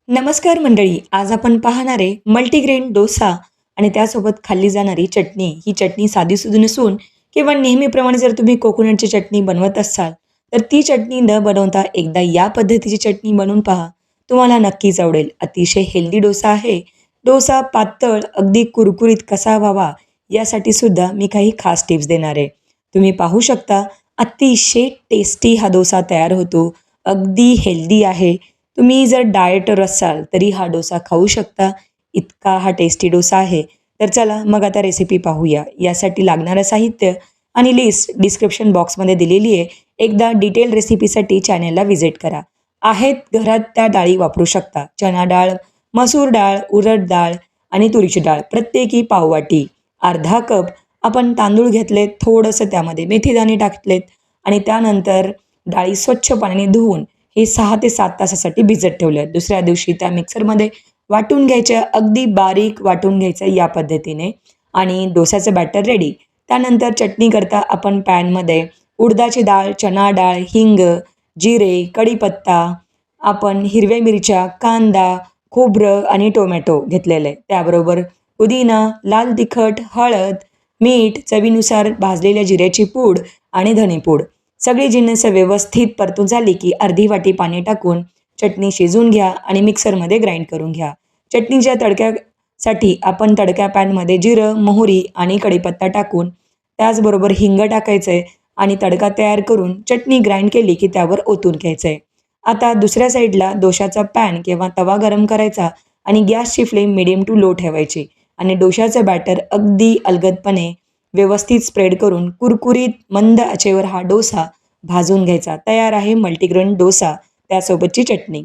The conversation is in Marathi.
नमस्कार मंडळी, आज आपण पाहणार आहे मल्टीग्रेन डोसा आणि त्यासोबत खाल्ली जाणारी चटणी. ही चटणी साधीसुधी नसून किंवा नेहमीप्रमाणे जर तुम्ही कोकोनटची चटणी बनवत असाल तर ती चटणी न बनवता एकदा या पद्धतीची चटणी बनवून पहा. तुम्हाला नक्कीच आवडेल. अतिशय हेल्दी डोसा आहे. डोसा पातळ अगदी कुरकुरीत कसा व्हावा यासाठी सुद्धा मी काही खास टिप्स देणार आहे. तुम्ही पाहू शकता अतिशय टेस्टी हा डोसा तयार होतो. अगदी हेल्दी आहे. तुम्ही जर डाएटर असाल तरी हा डोसा खाऊ शकता. इतका हा टेस्टी डोसा आहे. तर चला मग आता रेसिपी पाहूया. यासाठी लागणारं साहित्य आणि लिस्ट डिस्क्रिप्शन बॉक्समध्ये दिलेली आहे. एकदा डिटेल रेसिपीसाठी चॅनेलला व्हिजिट करा. आहेत घरात त्या डाळी वापरू शकता. चणा डाळ, मसूर डाळ, उडद डाळ आणि तुरीची डाळ प्रत्येकी पाववाटी. अर्धा कप आपण तांदूळ घेतलेत, थोडंसं त्यामध्ये मेथीदाणे टाकलेत आणि त्यानंतर डाळी स्वच्छ पाण्याने धुवून हे 6 ते 7 तासासाठी भिजत ठेवले आहेत. दुसऱ्या दिवशी त्या मिक्सरमध्ये वाटून घ्यायच्या, अगदी बारीक वाटून घ्यायचं या पद्धतीने आणि डोसाचं बॅटर रेडी. त्यानंतर चटणी करता आपण पॅनमध्ये उडदाची डाळ, चणा डाळ, हिंग, जिरे, कढीपत्ता, आपण हिरव्या मिरच्या, कांदा, खोबरं आणि टोमॅटो घेतलेलं आहे. त्याबरोबर पुदिना, लाल तिखट, हळद, मीठ, चवीनुसार भाजलेल्या जिऱ्याची पूड आणि धणेपूड. सगळी जिन्नस व्यवस्थित परतून झाली की अर्धी वाटी पाणी टाकून चटणी शिजवून घ्या आणि मिक्सरमध्ये ग्राइंड करून घ्या. चटणीच्या तडक्यासाठी आपण तडक्या पॅनमध्ये जिरं, मोहरी आणि कढीपत्ता टाकून त्याचबरोबर हिंग टाकायचं आहे आणि तडका तयार करून चटणी ग्राइंड केली की त्यावर ओतून घ्यायचं आहे. आता दुसऱ्या साईडला डोशाचा पॅन किंवा तवा गरम करायचा आणि गॅसची फ्लेम मिडियम टू लो ठेवायची आणि डोशाचं बॅटर अगदी अलगदपणे व्यवस्थित स्प्रेड करून कुरकुरीत मंद आचेवर हा डोसा भाजून घ्यायचा. तयार आहे मल्टीग्रेन डोसा त्यासोबतची चटणी.